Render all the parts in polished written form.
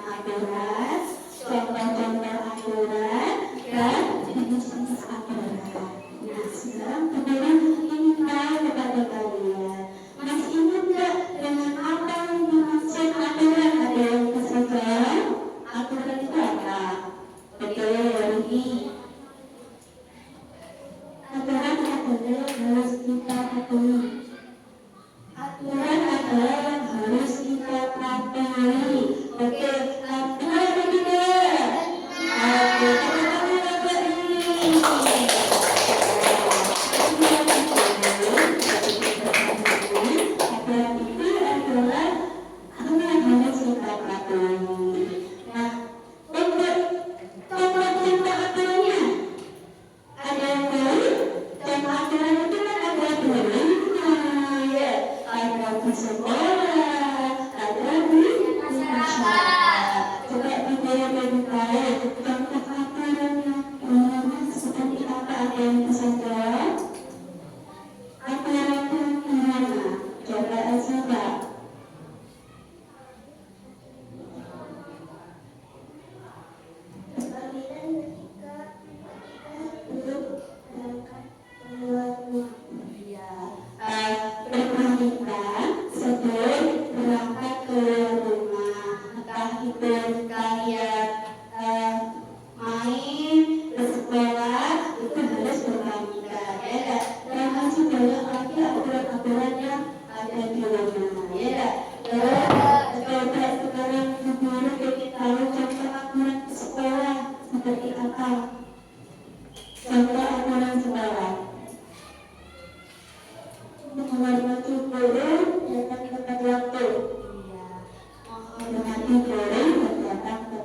aturan, contoh-contoh aturan, dan jenis-jenis aturan. Nah, sekarang kemudian minta kepada kalian, masih ingat nggak dengan apa yang dimaksud aturan? Ada yang bisa jawab? Aturan itu apa? Betul, ini. Aturan adalah harus kita patuhi. Aturan adalah yang harus kita patuhi. Oke, aturan apa tidak? Oke, kita ini. Aturan itu adalah apa yang harus kita patuhi. Nah, untuk contoh aturannya, ada yang tahu? Contoh aturan itu kan ada di rumah, ya, ada di sekolah, ada di masyarakat. Coba dibayangkan tahu contoh aturannya seperti apa, ada yang bisa jawab? Aturannya gimana? Coba coba. Menghormati guru dan datang tepat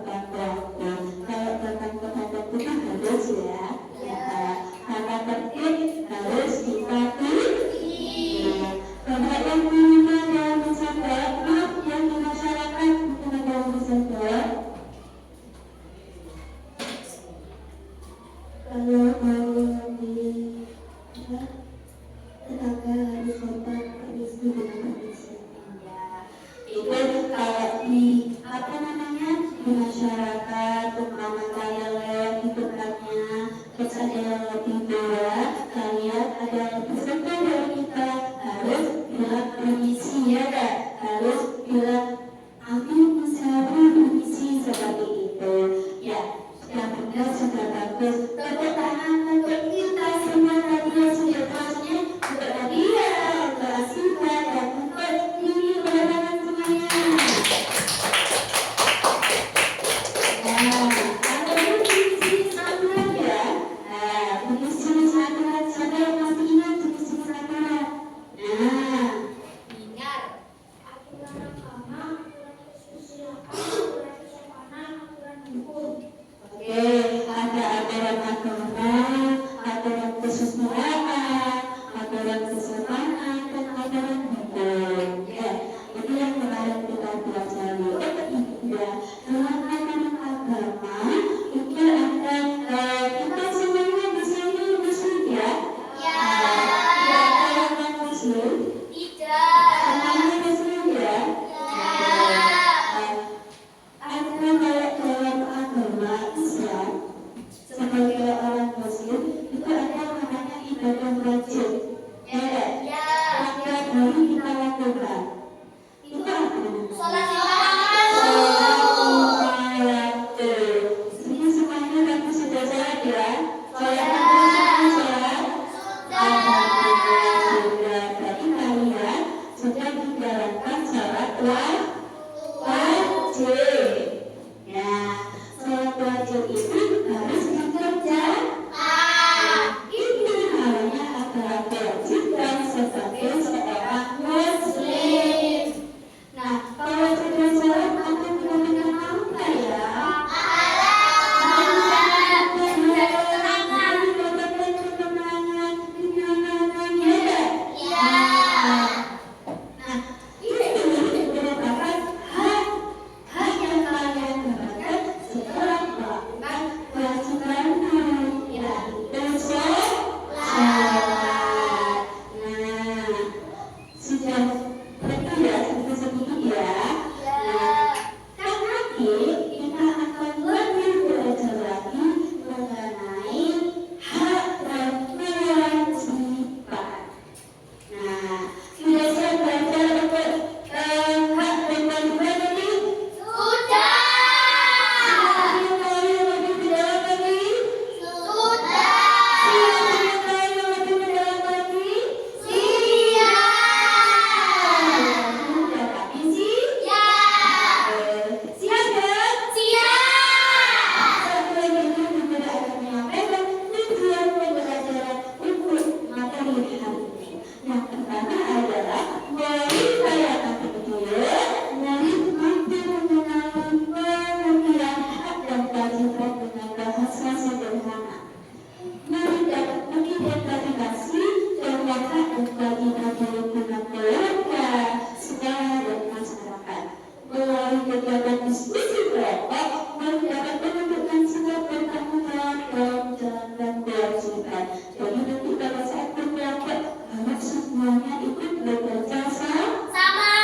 pokok dapat menentukan sikap bertanggung jawab dalam menjalankan kewajiban. Jadi nanti pada saat berkelompok harus semuanya ikut bekerja sama.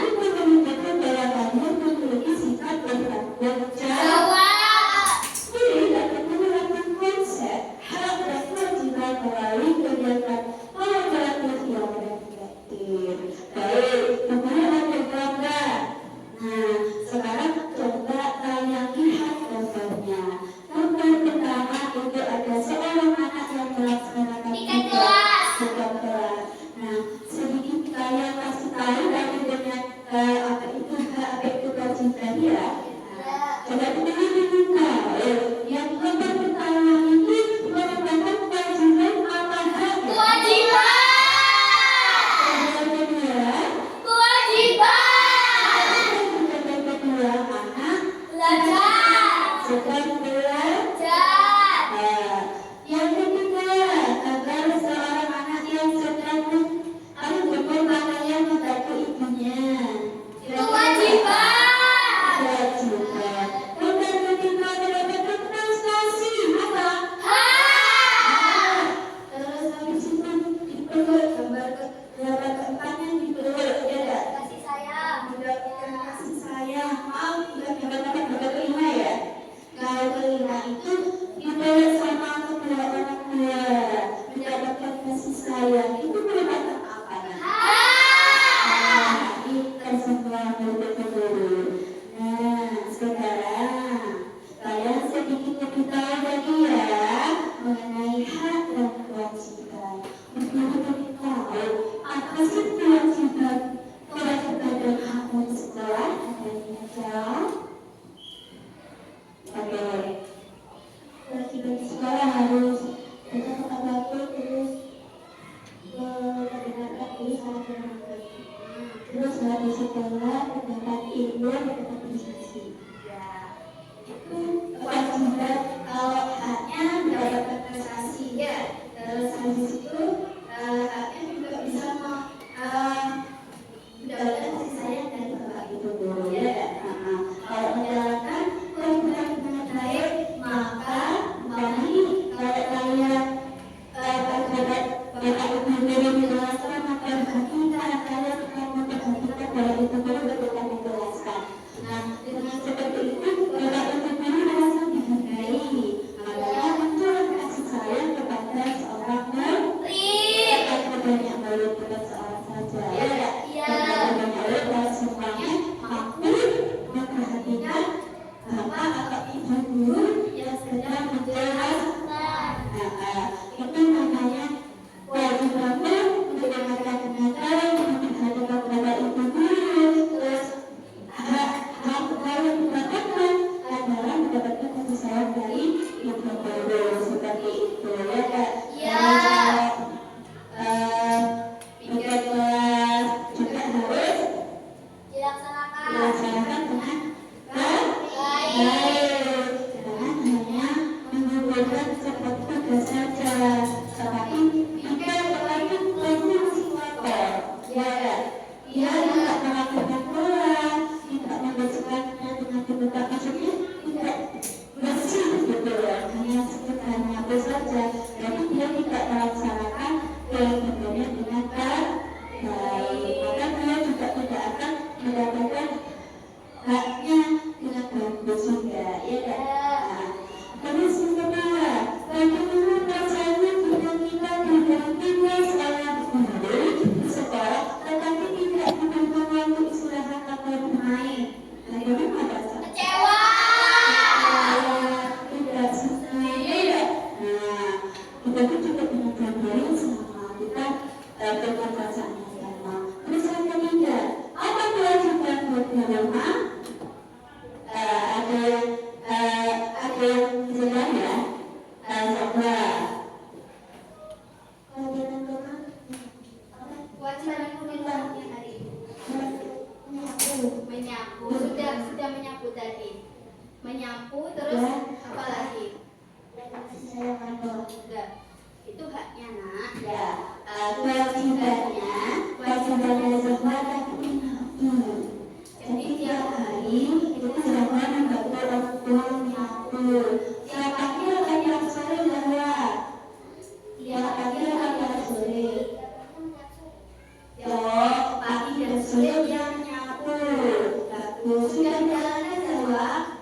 Itu menunjukkan bahwa kalian memiliki sikap bertanggung jawab. Jadi dapat menerapkan konsep hak dan kewajiban melalui kegiatan kolaboratif yang efektif. Baik, kemudian ada gambar. Nah, sekarang coba tayangi gambarnya. Gambar pertama itu ada seorang anak yang melaksanakan tugas kelas. Nah, sedikit saya kasih tahu dari dengan apa itu kewajiban ya. Coba kita buka. Yang gambar pertama itu merupakan kewajiban apa hak? Kewajiban. Yang ketiga, agar seorang anak yang sedang harus berpakaian membantu ibunya. Kewajiban. Kemudian ketiga mendapatkan prestasi apa? Terus habis itu dipeluk, gambar keempatnya dipeluk, ya enggak? Kasih sayang. Mendapatkan kasih sayang. Mendapatkan gambar kelima ya. Kalau kelima itu dipeluk sama kedua orang tua, mendapatkan kasih sayang. Itu merupakan apa? Kita semua betul-betul. Nah, sekarang kalian sedikit lebih tahu lagi ya mengenai hak dan kewajiban. Untuk lebih tahu apa sih kewajiban dan hak dari sekolah? Ada yang jawab? Oke. Kewajiban sekolah harus tetap tepat waktu, terus mendengarkan tulisan dan mengerti. Terus habis sekolah mendapat ilmu dan dapat prestasi. Ya, itu kewajiban. Kalau haknya mendapatkan prestasi ya. Terus habis itu haknya juga bisa mendapatkan kasih sayang dari bapak ibu guru ya. Kalau menjalankan kewajiban dengan baik, maka kalau kalian bapak ibu guru menjelaskan, maka kita kalian akan memperhatikan bapak ibu guru ketika menjelaskan. Nah, dengan seperti itu bapak ibu guru merasa dihargai. Makanya muncul kasih sayang kepada seorang murid. Bukan banyak murid, bukan seorang saja. Ya, banyak murid dan semuanya mampu memperhatikan bapak atau ibu guru yang sedang menjelaskan. Itu namanya kewajibannya mendengarkan dengan baik, memperhatikan bapak ibu guru. Terus hal yang didapatkan adalah mendapatkan kasih sayang dari ibu guru, seperti itu ya Kak. Tiga kelas juga harus dilaksanakan dengan baik. Jangan hanya mengumpulkan seperti tugas saja, tetapi tidak melakukan fungsi motor. Ya, dia tidak melakukan kelas, tidak membersihkannya dengan dibuka maksudnya tidak bersih betul, hanya sekedar menyapu saja. Jadi dia tidak melaksanakan kewajibannya dengan baik, maka dia juga tidak akan mendapatkan haknya dengan bagus juga, ya kan? Terus yang kedua, bagaimana rasanya jika kita didampingi seorang guru di sekolah, tetapi tidak diberikan waktu istirahat atau bermain? Bagaimana rasanya? Kecewa. Tidak senang, ya. Nah, kita juga menyadari sama kita dengan perasaan yang sama. Terus yang ketiga, apa kewajiban buat rumah? Ada yang jelas ya. Coba kewajiban rumah apa? Kewajiban rumah yang hari menyapu. Sudah menyapu tadi. Menyapu terus ya. Apa lagi? Sudah. Itu haknya nak. Ya. Kewajibannya Zahra tapi menyapu. Jadi tiap hari kita jangan membantu orang tua menyapu. Tiap pagi atau tiap sore bahwa tiap pagi atau tiap sore. Yo, pagi dan sore dia menyapu. Bagus, sudah jalannya bahwa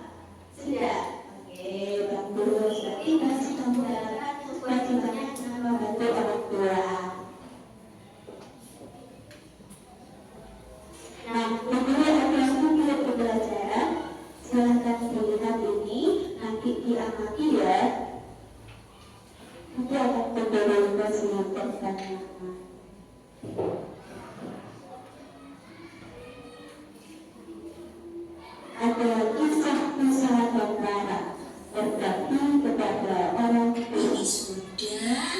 sudah. Oke, bagus. Berarti masih kamu jalankan kewajibannya dengan membantu orang tua. Nah, menurut aturan buku pembelajaran, silahkan dilihat ini, nanti diamati ya. Nanti akan kembali ke sini pertanyaan. Ada kisah Musa dan Bara berbakti kepada orang tua. Ini sudah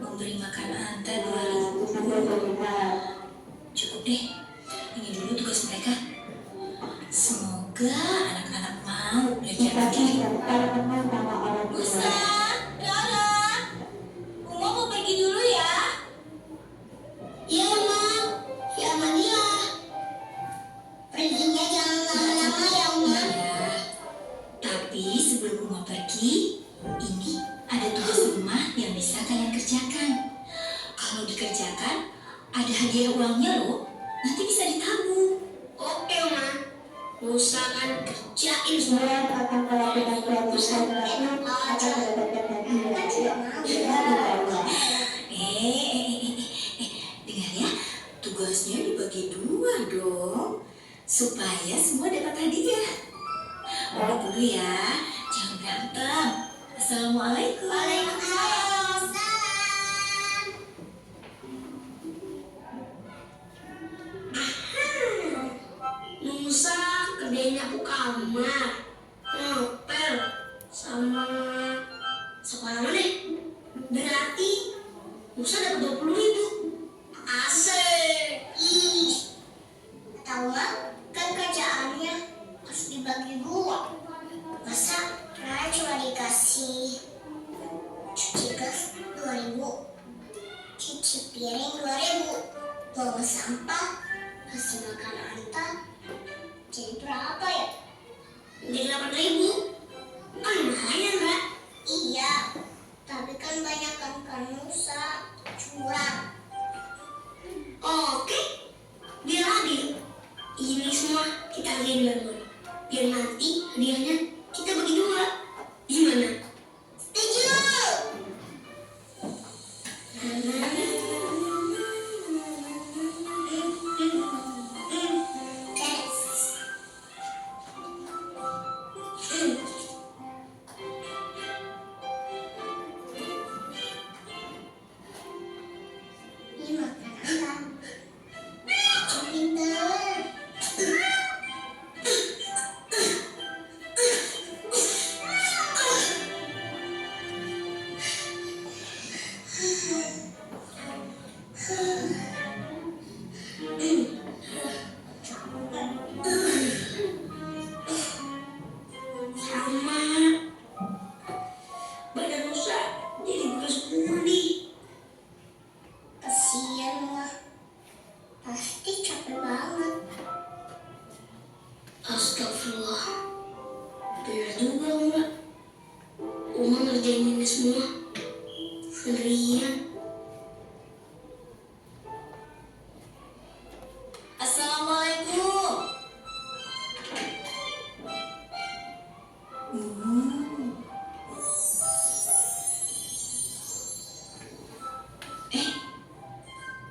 memberi makan Anta 2 hari. Cukup deh, ini dulu tugas mereka. Semoga anak-anak mau belajar lagi. Musa, Dara, Uma mau pergi dulu ya. Iya, Uma. Ya, Amalia. Perginya jangan lama-lama ya, Uma. Ya, tapi sebelum Uma pergi, ini ada tugas rumah yang bisa kalian kerjakan. Kalau dikerjakan, ada hadiah uangnya loh. Nanti bisa ditabung. Oke, Uma. Musa kan kerjain semua. Akan melakukan perusahaan baru akan mendapatkan hadiah. Dengar ya, tugasnya dibagi 2 dong, supaya semua dapat hadiah. Pamit dulu ya, jangan berantem. Assalamualaikum. Waalaikumsalam. Musa kerjain aku kamar, ngepel, sama sekolah deh. Berarti Musa dapat 20.000. Asik. Ih, tahu nggak? Kan kerjaannya harus dibagi 2. Masa Rara cuma dikasih cuci gas 2.000, cuci piring 2.000, bawa sampah, kasih makan Anta, jadi berapa ya? Jadi 8.000. Kan lumayan, Mbak. Iya, tapi kan banyak kan Musa curang. Oke, biar adil. Ini semua kita kerjain bareng-bareng. Biar nanti hadiahnya kita bagi 2. Gimana? Setuju. Ini makan Anta. Pintar. Sama badan Musa jadi bekas kuning. Kasian lah, pasti capek banget. Astagfirullah, bener juga Uma. Uma ngerjain ini semua sendirian. Assalamualaikum.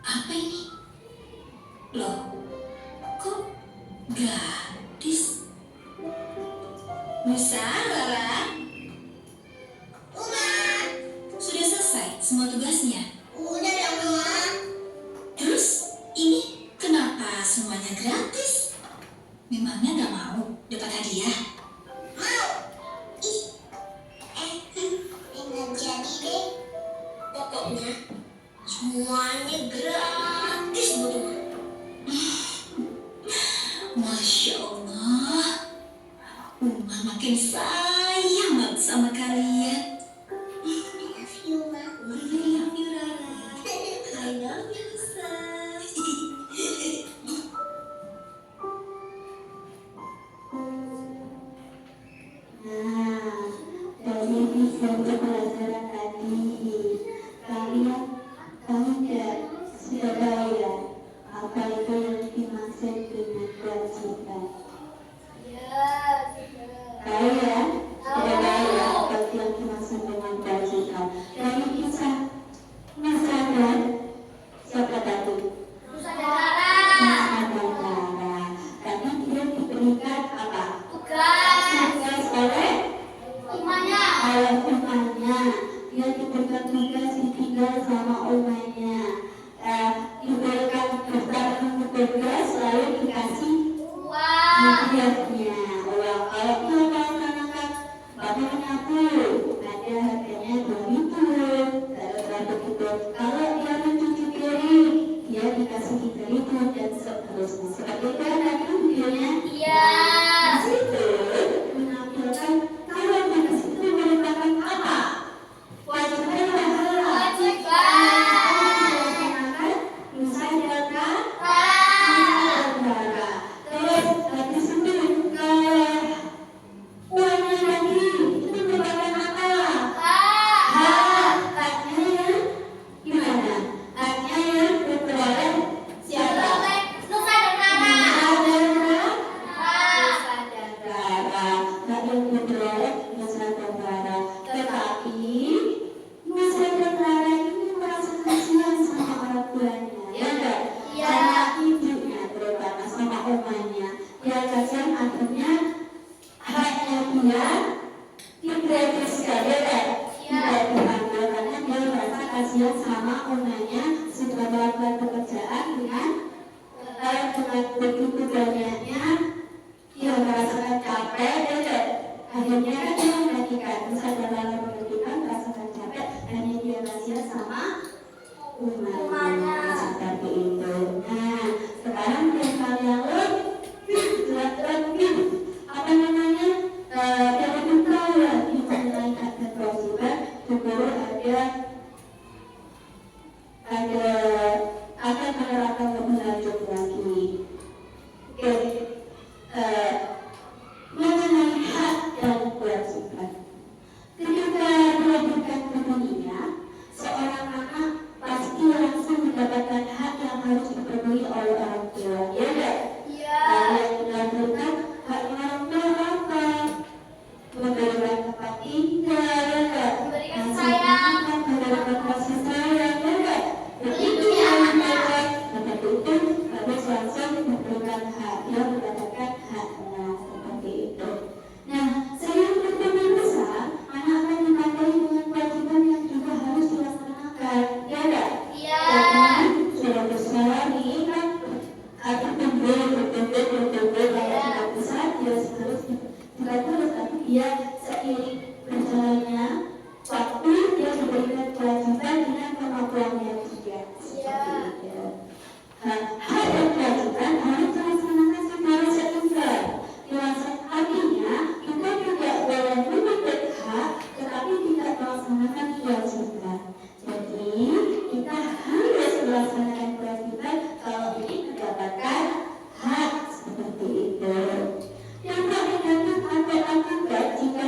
Apa ini? Loh, kok gratis? Musa, Lara. Uma, sudah selesai semua tugasnya? Udah dong, Uma. Terus, ini kenapa semuanya gratis? Memangnya gak mau dapat hadiah? Mau. Enggak jadi deh. Pokoknya semuanya gratis buat Uma. Masya Allah, Uma makin sayang banget sama kalian. I love you, Ma. I love you, Rara. I love you, Musa. untuk pelajaran tadi. Kamu sudah bayar apa itu yang dimaksud dengan kewajiban? Tahu ya? Sudah bayar apa itu yang dimaksud dengan kewajiban? Dari kisah Nusa dan siapa tadi? Nusa dan Dara. Tadi dia diberikan apa? Tugas oleh umatnya. Dia diberikan tugas ditinggal sama umatnya. Diberikan tugas lalu dikasih hadiahnya. Kalau dia melaksanakan bapak nyapu ada harganya 2.000. Kalau dia mencuci piring dia dikasih 3.000 dan seterusnya. Seperti itu kan tadi videonya? Iya. Di situ menampilkan kalau di situ merupakan apa? Kewajiban pahala. Dilaksanakan Nusa dan Dara. Terus di situ uangnya tadi itu merupakan apa? Haknya yang gimana? Haknya yang diperoleh siapa? Nusa dan Dara. Hak yang diperoleh Nusa dan Dara. Tetapi Nusa dan Dara ini merasa kasihan sama orang tuanya, ya enggak? Sama ibunya terutama sama omanya. Dia kasihan akhirnya haknya dia digratiskan, ya enggak? Tidak diambil karena dia merasa kasihan sama omanya sudah melakukan pekerjaan dengan begitu banyaknya dia merasakan capek, ya enggak? Akhirnya kan dia menggantikan Nusa dan Dara menggantikan merasakan capek, hanya dia kasihan sama umatnya seperti itu. Nah, sekarang yang kalian lebih apa namanya yang lebih tahu lagi mengenai hak dan kewajiban, dulu akan menerapkan lebih lanjut lagi. Oke, mengenai hak dan kewajiban. Ketika dilahirkan ke dunia, seorang anak pasti langsung mendapatkan hak yang harus dipenuhi oleh orang tua, ya enggak? Yang dilahirkan haknya orang tua apa? Memberikan tempat tinggal, ya enggak? Memberikan sayang. Memberikan kasih sayang, ya enggak? Begitu yang mereka seperti itu harus langsung memberikan hak, dia mendapatkan haknya seperti itu. Nah, seiring berkembang besar, anak akan dipakai dengan kewajiban yang juga harus dilaksanakan, ya enggak? Karena sudah besar nih kan, ada tumbuh banyak besar, dia harus juga terus, tapi dia seiring berjalannya waktu dia diberikan kewajiban dengan kemampuannya juga seperti itu. Hak dan kewajiban harus dilaksanakan secara seimbang. Artinya kita tidak boleh menuntut hak tetapi tidak melaksanakan kewajiban. Jadi kita harus melaksanakan kewajiban kalau ingin mendapatkan hak seperti itu. Yang tak negatif atau akibat jika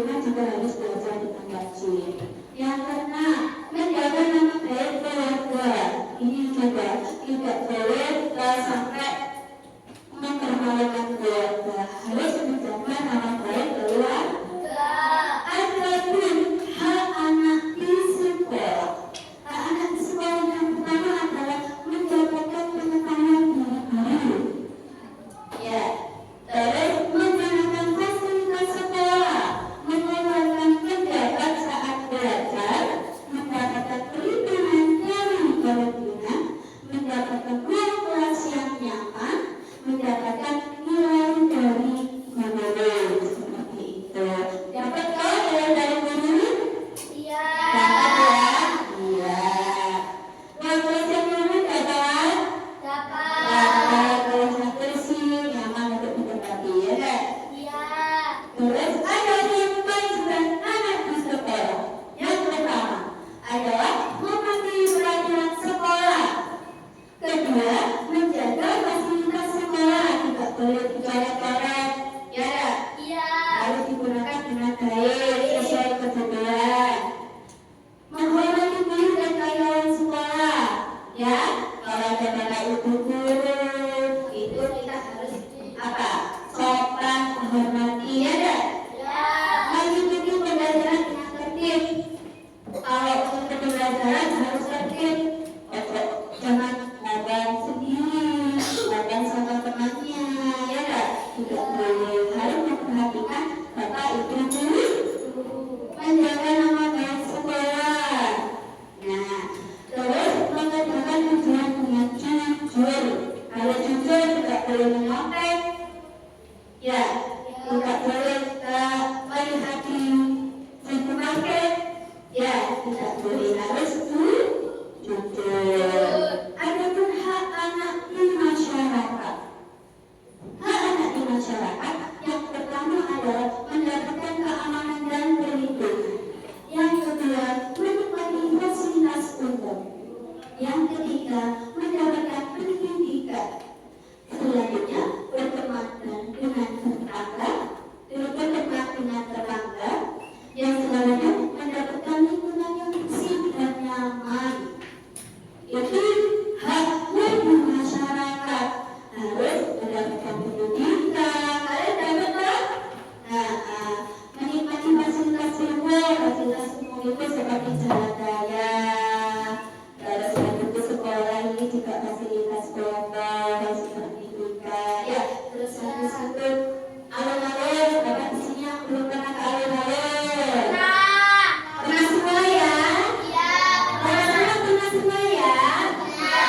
rumah juga harus belajar dengan rajin. Yang keenam, menjaga nama baik keluarga. Ini juga tidak boleh sampai mempermalukan keluarga. Harus menjaga nama baik keluarga. Adapun hak anak di sekolah. Hak anak di sekolah yang pertama adalah mendapatkan pengetahuan yang baru. Ya, terus menggunakan fasilitas sekolah, mengeluarkan pendapat saat belajar, mendapatkan perlindungan dari kepentingan, mendapatkan ruang kelas yang nyaman, mendapatkan nilai dari guru. Seperti itu. Dapat kau nilai dari guru? Iya. Dapat ya? Iya. Ruang kelas yang nyaman dapat? Dapat. Dapat. Kelasnya bersih, nyaman untuk ditempati, ya kan? Iya. Terus ada yang kewajiban anak di sekolah. Yang pertama adalah mematuhi peraturan sekolah. Kedua, menjaga fasilitas sekolah, tidak boleh dicoret-coret, ya kan? Iya. Harus digunakan dengan baik sesuai kebutuhan. Menghormati guru dan karyawan sekolah, ya. Kalau ada bapak ibu guru, itu kita harus apa? Sopan, menghormati, ya kan? Iya. Mengikuti pembelajaran dengan tertib. Kalau untuk pembelajaran harus tertib. Jangan ngomong sendiri, ngomong sama temannya, ya kan? Tidak boleh. Harus memperhatikan bapak ibu guru. Menjaga nama baik sekolah. Nah, terus mengerjakan tujuan dengan jujur. Kalau jujur tidak boleh menyontek. Ya, tidak boleh melihat di supermarket. Ya, tidak boleh. Harus jujur. Adapun hak anak di masyarakat. Hak anak di masyarakat yang pertama adalah mendapatkan keamanan dan perlindungan. Yang kedua, menikmati fasilitas umum. Yang ketiga, mendapatkan pendidikan. Selanjutnya, berteman dengan tetangga. Yang selanjutnya, mendapatkan lingkungan yang bersih dan nyaman. Itu haknya di masyarakat. Harus mendapatkan pendidikan. Kalian dapat tak? Nah, menikmati fasilitas umum. Fasilitas umum itu seperti jalan raya. Terus buku sekolah ini juga fasilitas kelompok seperti pendidikan. Ya, terus habis itu alun-alun. Bapak di sini yang belum pernah ke alun-alun. Nah. Pernah semua ya? Iya. Orang-orang pernah semua ya? Iya,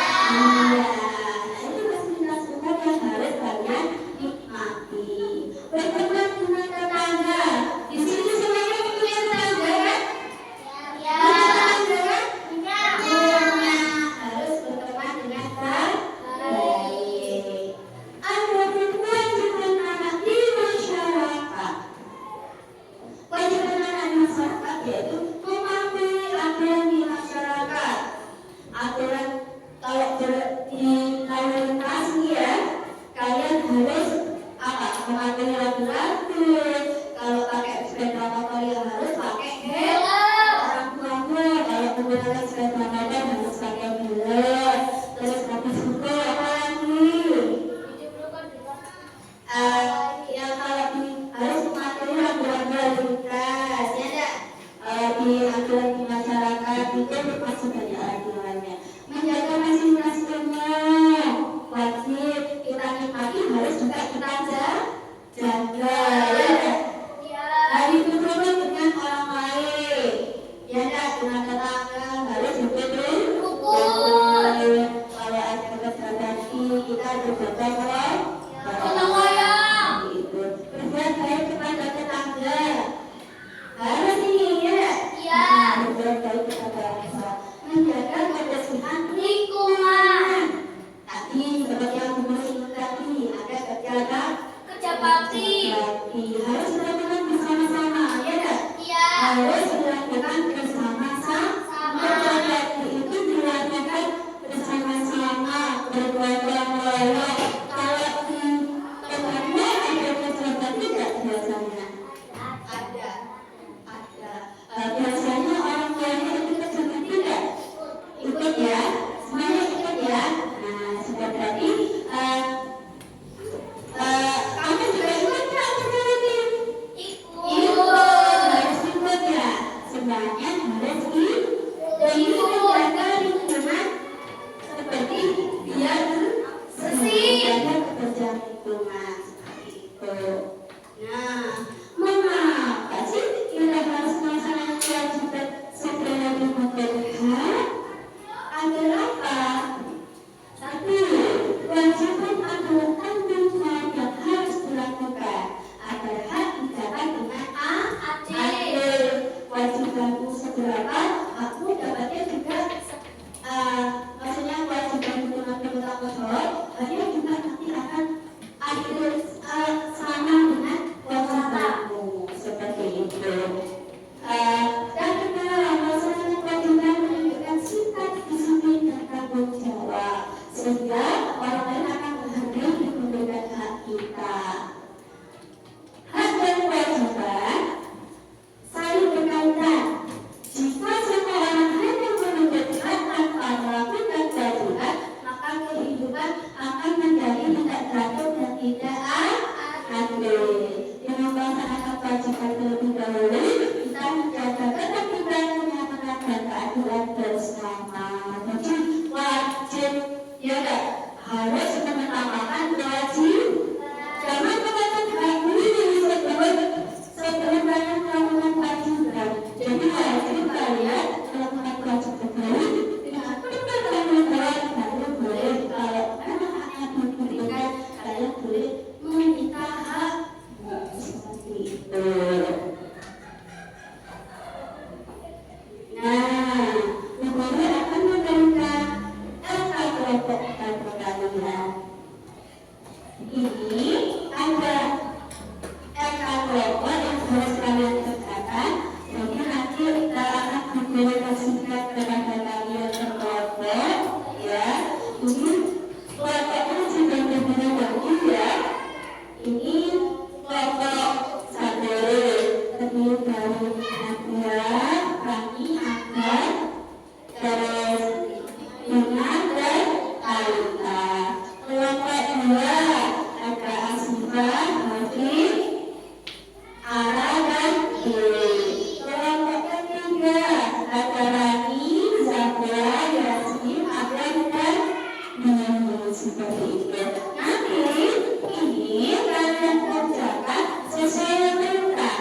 itu fasilitas umum yang harus kalian nikmati. Berteman dengan tetangga. Di sini semuanya punya tetangga kan? Iya. Punya tetangga kan? Punya. Punya. Harus berteman dengan baik. Ada kewajiban anak di masyarakat. Kewajiban anak di masyarakat yaitu mematuhi aturan di masyarakat. Aturan kalau di lalu lintas ya, kalian harus apa? Mematuhi lagu-lagu. Kalau pakai sepeda motor ya harus pakai helm. Orang tua kalau menggunakan sepeda motor harus pakai helm. Terus habis itu apa lagi? Yang kalau harus mematuhi lagu-lagu lalu lintas, ya enggak? Di aturan di masyarakat itu masih banyak aturannya. Menjaga fasilitas umum wajib kita nikmati, harus juga kita jaga, ya enggak? Iya. Hari berhubungan dengan orang lain, ya enggak? Dengan tetangga harus juga Rukun. kalau ada kesadaran kita berjaga Gotong royong. itu berbuat baik kepada tetangga. Harus ini ya. Iya. Berbuat baik kepada desa. Menjaga kebersihan Lingkungan. tadi seperti yang Bunda singgung tadi, ada Kerja bakti. harus dilakukan bersama-sama, ya kan? Iya. Harus dilakukan bersama-sama. Kerja bakti itu dilakukan bersama-sama, bergotong royong. Kalau di tempatnya ada kerja bakti tidak biasanya? Ada. berapa, aku dapatnya juga maksudnya kewajiban untuk anggota kosong, hanya juga nanti akan ada sama dengan wawasanmu seperti itu. Dan juga maksudnya kewajiban menunjukkan sikap disiplin dan tanggung jawab, sehingga orang lain akan menghargai dan memberikan hak kita. Hak dan kewajiban saling berkaitan. Jika seseorang hanya menuntut hak tanpa melakukan kewajiban, maka kehidupan akan menjadi tidak teratur dan tidak adil. Dengan melaksanakan kewajiban terlebih dahulu, kita menjaga ketertiban, kenyamanan, dan keadilan bersama. Jadi wajib, ya kan? Harus menetapkan wajib. Jangan mengatakan hak ini sebelum kalian melakukan kewajiban. Jadi wajib kalian melakukan kewajiban dulu. Dengan pertanyaan kalian boleh, kalau memang haknya diberikan, kalian boleh meminta hak seperti itu. Nah, guru akan memberikan LK kelompok dan perkalian. Ini ada LK kelompok yang harus kalian kerjakan. Jadi nanti kita akan mendelegasikan kepada kalian kelompok, ya. Ini kelompoknya juga berbeda lagi, ya. Ini kelompok satu terdiri dari Nadia, Rani, Agar, terus Nina dan Alita. Kelompok dua ada Asifa, Hafiz, Ara dan Dewi. Kelompok ketiga ada Rani, Zabra, Yasin, Abdan dan Nini, seperti itu. Nanti ini kalian kerjakan sesuai yang perintah.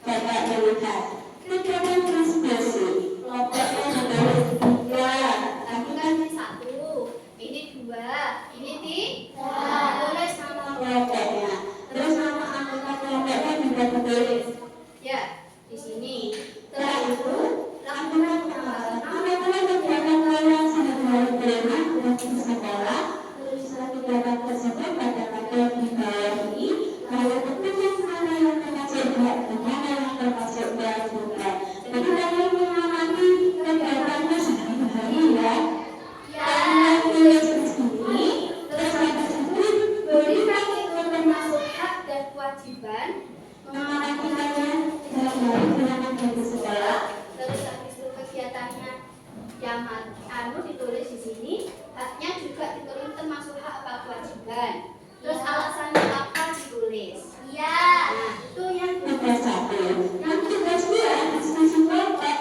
Bapak melihat kegiatan diskusi kelompoknya ada tiga. Tadi kan ini 1, ini 2, ini 3. Tulis nama Kelompoknya, terus nama anggota kelompoknya juga ditulis. ya di sini. Setelah itu lakukan pengamatan. Apabila kegiatan kalian sudah mulai berjalan dan di sekolah, tulislah kegiatan tersebut pada tabel di bawah ini. Lalu tentukan mana yang termasuk hak dan mana yang termasuk kewajiban. Jadi kalian mengamati kegiatannya sehari-hari, ya. Kalian tulis di sini, terus habis itu Berikan itu termasuk hak dan kewajiban. mengamati kalian sehari-hari berjalan dari sekolah. Terus habis itu kegiatannya yang ditulis di sini, haknya juga ditulis termasuk hak apa kewajiban. Terus alasannya apa ditulis. Iya. Nah, itu yang Tugas satu. Yang tugas dua, diskusi kelompok.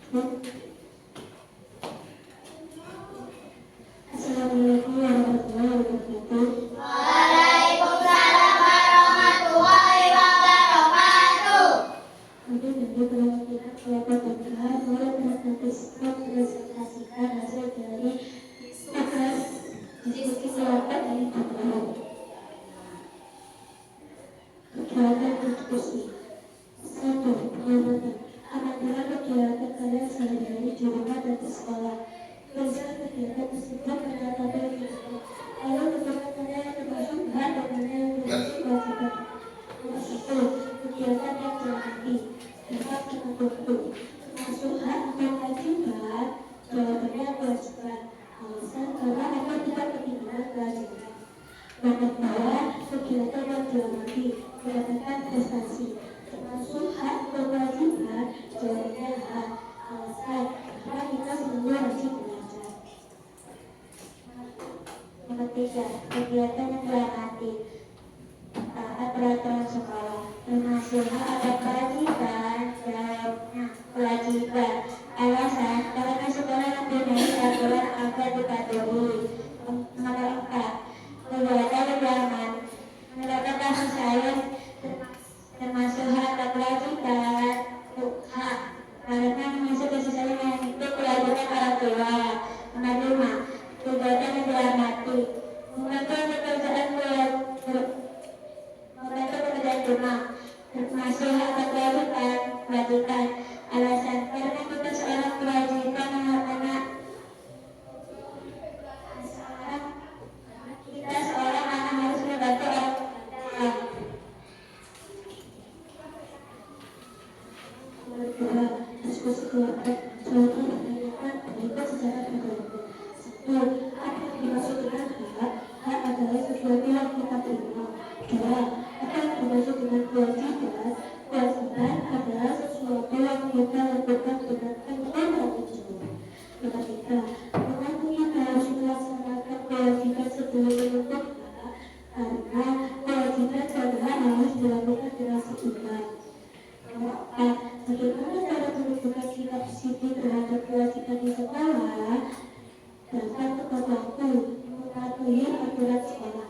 Assalamualaikum warahmatullahi wabarakatuh. Waalaikumsalam warahmatullahi wabarakatuh. Kemudian dari perwakilan kelompok pembahasan mulai presentasikan hasil dari tugas diskusi kelompok dari pembahasan. Kegiatan diskusi 1. Pengamatan. Apabila kegiatan kalian sehari-hari di rumah dan di sekolah, tuliskan kegiatan tersebut pada tabel berikut. Lalu tentukan mana yang termasuk hak dan mana yang termasuk kewajiban. Nomor 1. Kegiatan yang dilakoni dapat tertentu termasuk hak atau kewajiban. Jawabannya kewajiban. Alasan karena akan tidak ketinggalan kewajiban. Nomor 2. Kegiatan yang dilakoni mendapatkan prestasi termasuk hak atau kewajiban. Jawabannya hak. Alasan karena kita semua wajib belajar. Nomor 3. Kegiatan yang dilakoni taat peraturan sekolah termasuk hak atau kewajiban. Jawabnya kewajiban. Alasan karena sekolah lebih dari aturan agar dipatuhi. Nomor 4. Kegiatan yang dilakoni mendapatkan kasih sayang termasuk hak atau kewajiban. Hak karena masuk kasih sayang yang itu kewajiban orang tua. Nomor 5. Kegiatan yang dilakoni membantu pekerjaan rumah termasuk hak atau kewajiban. Alasan karena kita seorang kewajiban anak-anak harus membantu orang tua. Nomor 2. Diskusi kelompok. Jawaban pertanyaan berikut secara berkelompok. 1. Apa yang dimaksud dengan hak? Hak adalah sesuatu yang kita terima. 2. Apa yang dimaksud dengan kewajiban? Kewajiban adalah sesuatu yang kita lakukan dengan penuh tanggung jawab. Nomor 3. Mengapa kita harus melaksanakan kewajiban sebelum menuntut hak? Karena kewajiban dan hak harus dilakukan dengan seimbang. Nomor 4. Bagaimana cara menentukan sikap disiplin terhadap kewajiban di sekolah? Datang tepat waktu, mematuhi aturan sekolah.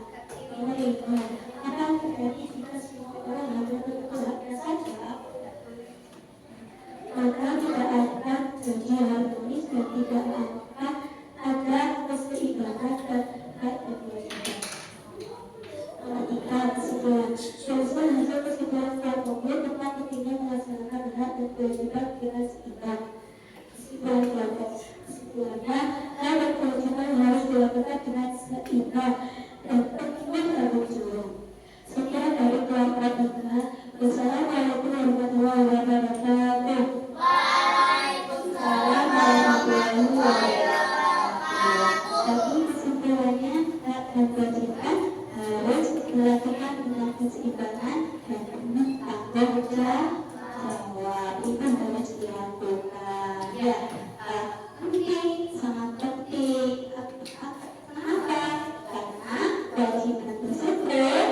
Nomor 5. Apa yang terjadi jika semua orang hanya menuntut haknya saja? Maka tidak akan jadi harmonis dan tidak akan ada keseimbangan dan hak dan kewajiban. Nomor 3. Kesimpulan. Tuliskan hasil kesimpulan kelompokmu tentang pentingnya melaksanakan hak dan kewajiban dengan seimbang. Kesimpulan kelompok. Kesimpulannya, hak dan kewajiban harus dilakukan dengan seimbang dan penuh tanggung jawab. Sekian dari kelompok pembahasan. Wassalamualaikum warahmatullahi wabarakatuh. Waalaikumsalam warahmatullahi wabarakatuh. Jadi kesimpulannya, hak dan kewajiban harus dilakukan dengan keseimbangan dan penuh tanggung jawab. Itu harus dilakukan. Ya, penting, sangat penting. Kenapa? Karena kewajiban tersebut,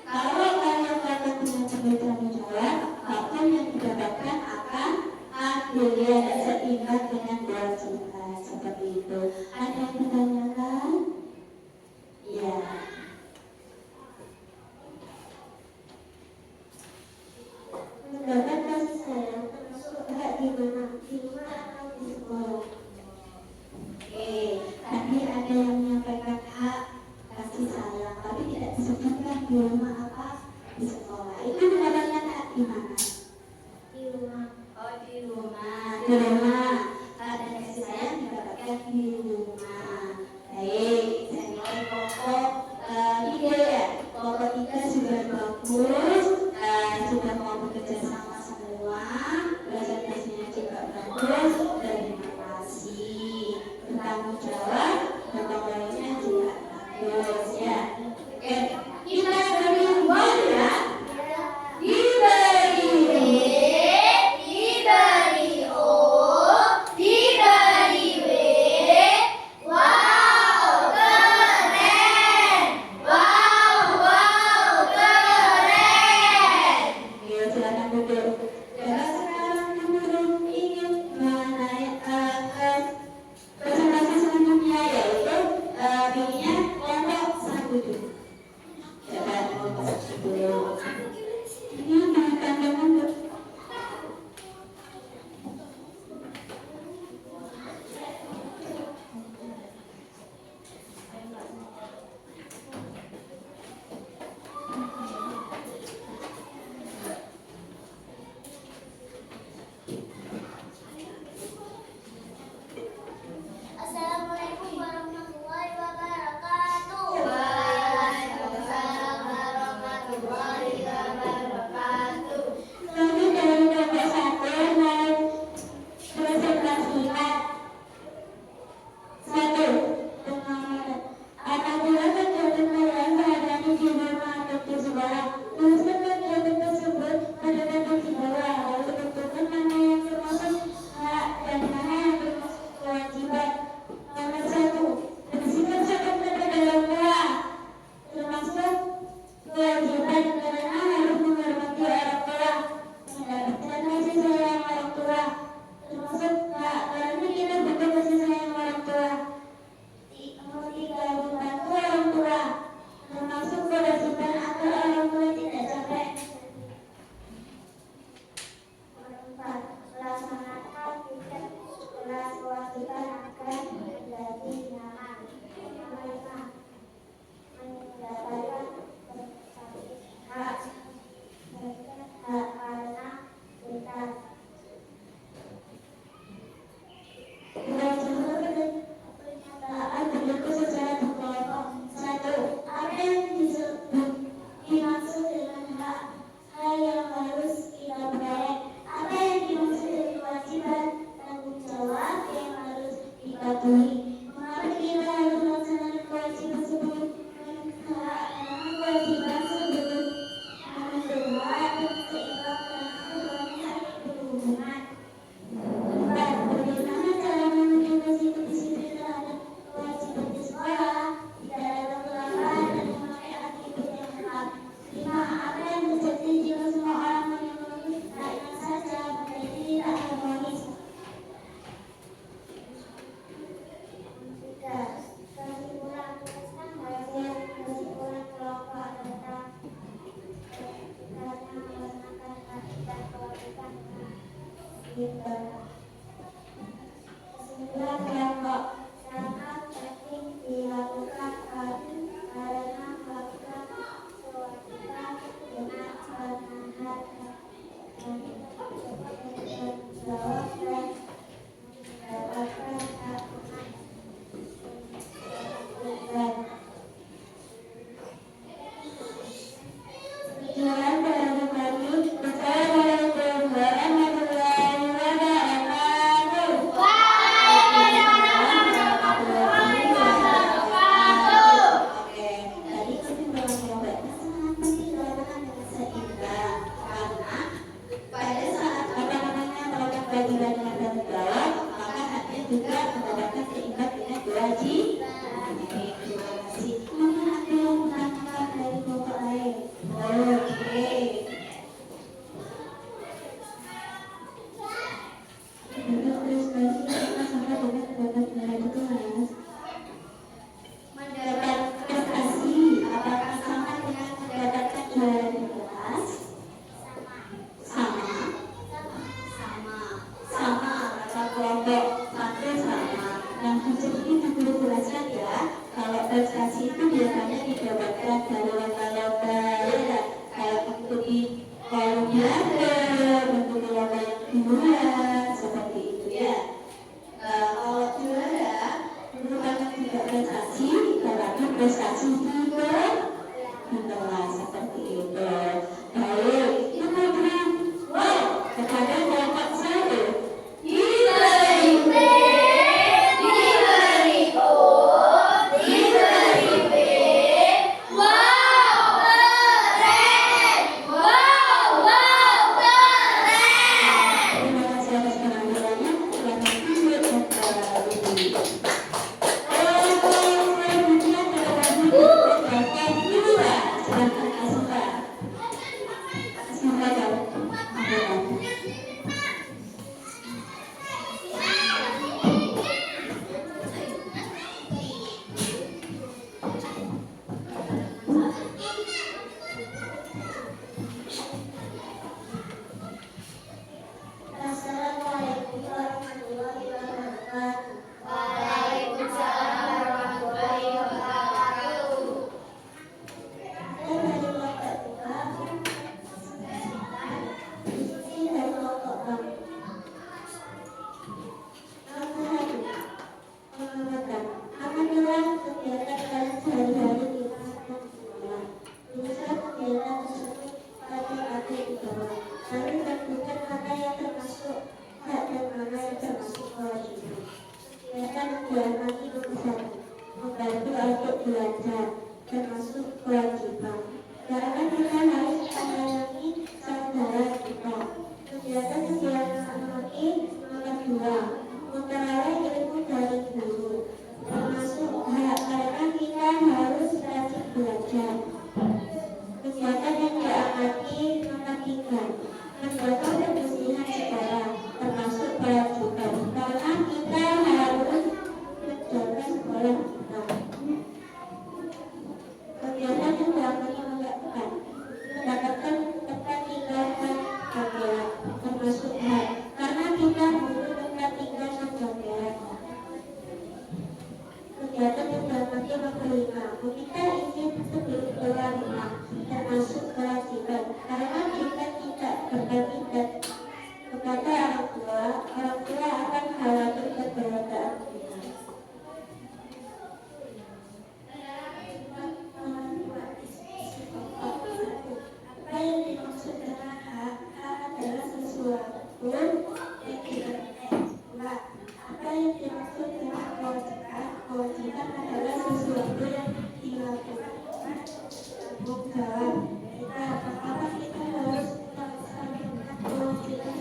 kalau kalian lakukan dengan tanggung jawab, apapun yang didapatkan akan adil dan seimbang dengan kewajiban. Seperti itu. Ada yang ditanyakan? Ya. Mendapat kasih sayang termasuk hak di mana? Di rumah atau di sekolah? Oke, tadi ada yang menyampaikan hak kasih sayang, tapi tidak disebutkan di rumah apa di sekolah. Itu mendapatkan hak di mana? Di rumah. Oh, di rumah. Di rumah. Hak dan kasih sayang didapatkan di rumah. Baik, jadi pokok ide ya. Pokok 3 sudah bagus. Sudah mau bekerja sama semua, presentasinya juga bagus. Terima kasih. Bertanggung jawab, pokoknya juga bagus ya. Oke, kita beri uang ya. Diberi B, diberi O, diberi W. Wow, keren. Wow, keren. Silakan duduk. Dan sekarang guru ingin kita. Sehingga kelompok sangat penting dilakukan karena melakukan kewajiban dengan penahan dan jawab dan mendapatkan hak dan Jualan pagi-pagi. Assalamualaikum warahmatullahi wabarakatuh. Oke, tadi kami mencoba sangat penting dilakukan dengan seimbang karena pada saat melakukan kewajiban dengan tanggung jawab, maka haknya juga mendapatkan seimbang dengan kewajiban. Oke, terima kasih. Mungkin ada yang menambah dari kelompok lain. Oke. Bentuk prestasi apa sama dengan mendapat nilai itu, Mas? Mendapat prestasi apakah sama dengan mendapatkan nilai di kelas? Sama. Kata kelompok satu sama. Yang khusus ini perlu jelaskan ya. Kalau prestasi itu biasanya didapatkan dari lomba-lomba, ya, kayak mengikuti olimpiade, mengikuti lomba yang juara, seperti itu ya. Kalau juara merupakan juga prestasi, tetapi prestasi juga kelas seperti itu. Baik, kemudian kepada kelompok satu. Assalamualaikum warahmatullahi wabarakatuh. Waalaikumsalam warahmatullahi wabarakatuh. Saya dari kelompok tiga, Susi dari kelompok kami. Nomor satu, mengamalkan. Apabila kegiatan kalian sehari-hari di rumah dan sekolah, bisa kegiatan tersebut pada di bawah. Lalu tentukan mana yang termasuk hak dan mana yang termasuk kewajiban. Kegiatan diamati bersama, membantu untuk belajar, termasuk kewajiban. Karena kita harus menyayangi saudara kita. Kegiatan diamati nomor dua, memperoleh ilmu dari guru, termasuk hak karena kita harus rajin belajar. Kegiatan yang diamati nomor tiga, menjaga kebersihan sekolah, termasuk kewajiban. Karena kita harus menjaga sekolah kita. Kegiatan yang diamati mendapatkan tempat tinggal dan pakaian, termasuk hak. Karena kita butuh tempat tinggal dan pakaian. Kegiatan yang diamati nomor lima, meminta izin sebelum keluar rumah, termasuk kewajiban. Karena kita tidak berkomitmen kepada orang tua akan khawatir keberadaan kita. Apa yang dimaksud dengan hak? Hak adalah sesuatu yang diperlukan. Apa yang dimaksud dengan kewajiban? Kewajiban adalah sesuatu yang dilakukan tanggung jawab kita. Mengapa kita harus melaksanakan kewajiban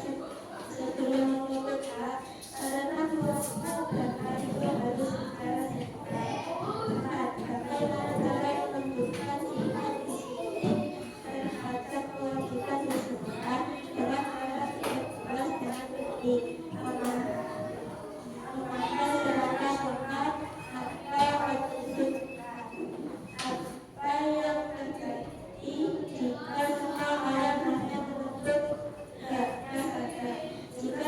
sebelum menuntut hak? Karena kewajiban dan hak itu harus secara sepakat. Bagaimana cara menentukan sifat disiplin terhadap kewajiban tersebut dengan cara tidak puas dengan bukti memakai seragam lengkap atau menunjukkan apa yang terjadi jika semua orang hanya menuntut haknya saja. Jika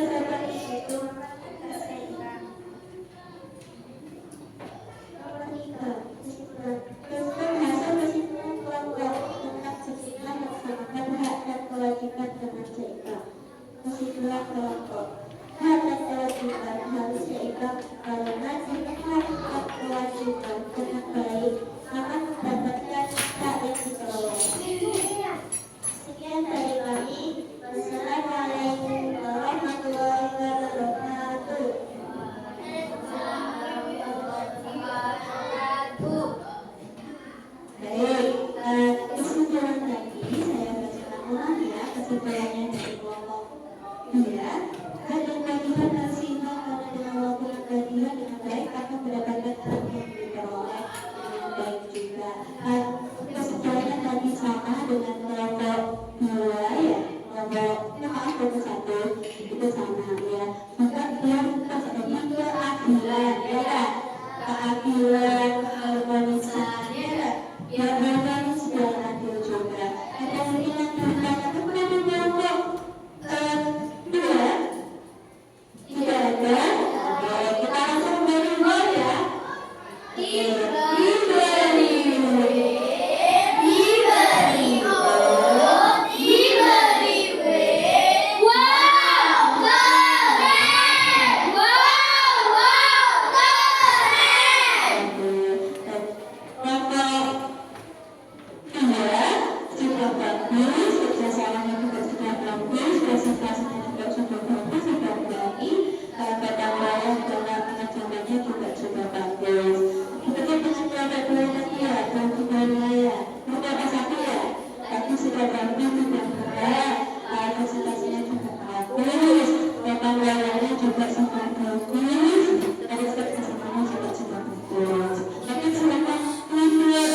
tidak sempat fokus, ada kesamaan coba fokus. Maka silakan tidur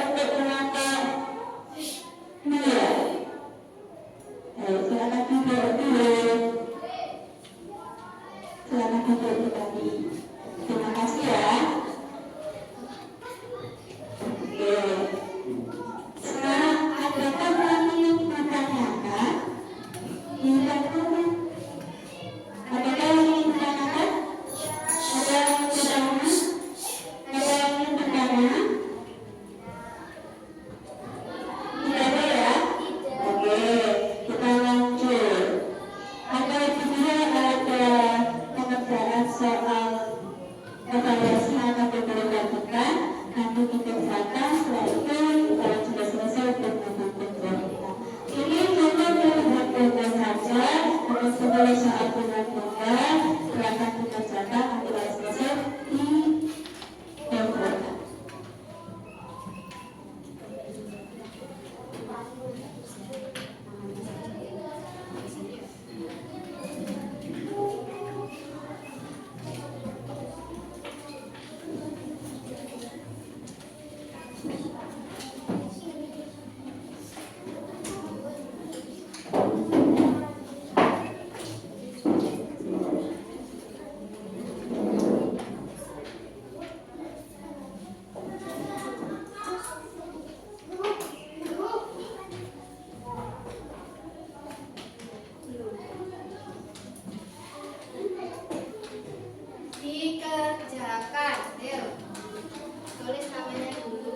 untuk menata. Silakan tidur. Silakan tidur tadi. Terima kasih ya. Oke. Sekarang adakah lagi yang ditanyakan? Adakah yang ingin ditanyakan? Ada yang bertanya? Ada yang ingin bertanya? Tidak ada ya? Oke, kita lanjut. Ada juga ada pengerjaan soal evaluasi yang akan kita lakukan. Nanti kita silakan setelah itu kalau sudah selesai untuk menentukan kita. Ini hanya menentukan saja, terus sebagai soal penentukan silakan dikerjakan nanti kalau selesai di tempat. Dikerjakan. Ayo. Tulis namanya dulu.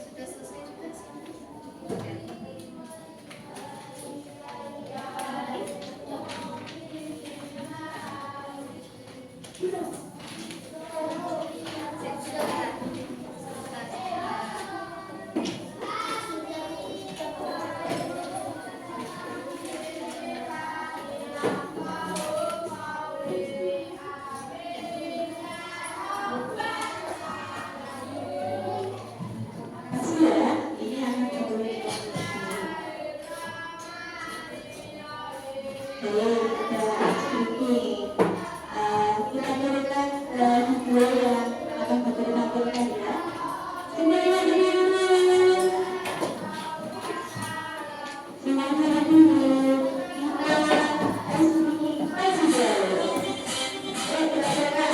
Sudah selesai juga sih. Kasih ya, ini akan boleh. Ini kita berikan video yang akan ditampilkan ya. Semuanya dulu. Semuanya dulu. Kita kasih dulu. Silakan.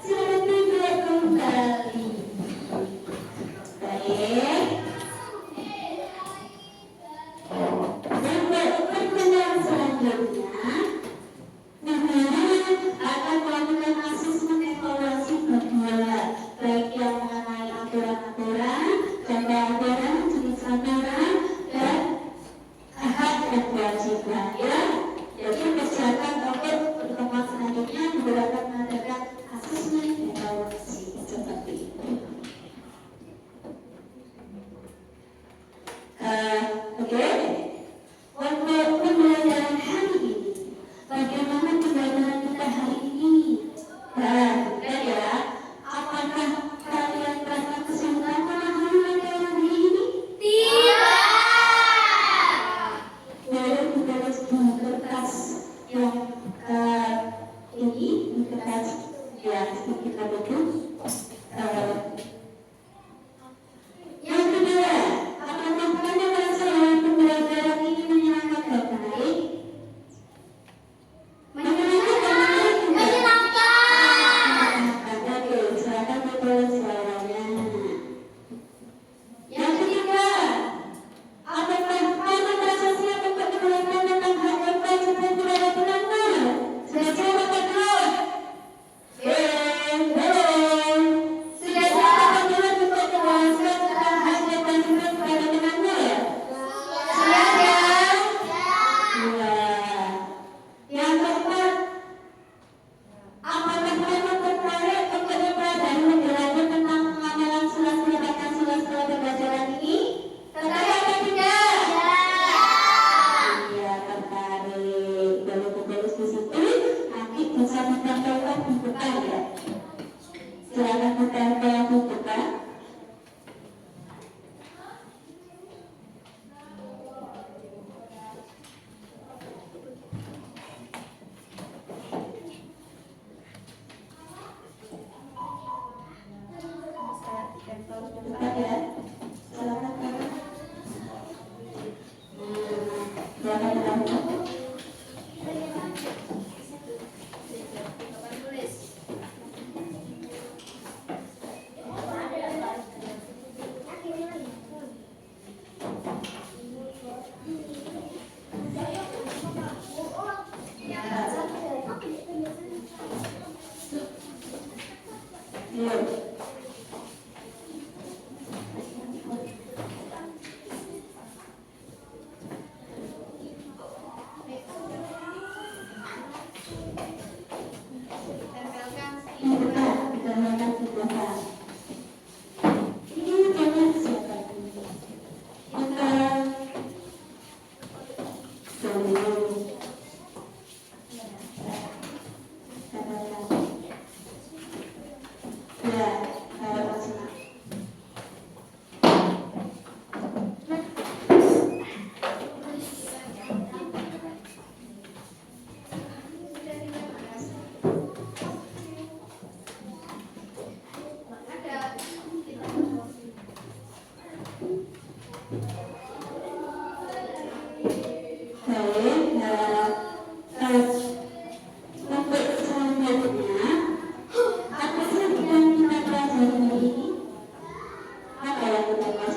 Silakan duduk kembali. Baik. Untuk pertemuan selanjutnya, guru akan melakukan asesmen evaluasi berdua, baik yang mengenai aturan-aturan, contoh aturan, jenis aturan, dan hak dan kewajiban. Ya, jadi persiapan untuk pertemuan selanjutnya guru akan mengadakan asesmen evaluasi seperti itu. Oke, untuk pembelajaran hari ini, bagaimana pembelajaran kita hari ini? Bukan ya? Apakah kalian merasa kesulitan memahami materi hari ini? Boleh ditulis di kertas yang ini, di kertas yang kita butuh. Yang kedua, apakah kalian merasa pembelajaran ini menyenangkan dan menarik? Menyenangkan dan menarik? Oke, silakan ditulis suaranya. Yang ketiga, apakah kalian merasa siap untuk menjelaskan tentang hal yang baik seperti budaya penanda? Sudah siap atau belum? Belum. Sudah siap atau belum untuk menjelaskan tentang hal yang baik seperti budaya penanda? Siap ya? Iya. Yang keempat, apakah kalian tertarik untuk mempelajari lebih lanjut tentang pengamalan sila-sila bahkan sila-sila pembelajaran ini? Tertarik atau tidak? Iya, tertarik. Boleh ditulis di situ. Nanti bisa ditempelkan di depan ya. Silakan ditempel di depan. Depan ya. Silakan Pak. Silakan ditempel. Tulis. Iya. Tempelkan Di depan, ditempelkan di depan. Ini banyak siapa ini? Bukan. Dulu. Tempelkan. Ya, kalau masalah. ada. Baik, untuk selanjutnya, apa sih yang kita pelajari hari ini? Apa yang kita pelajari?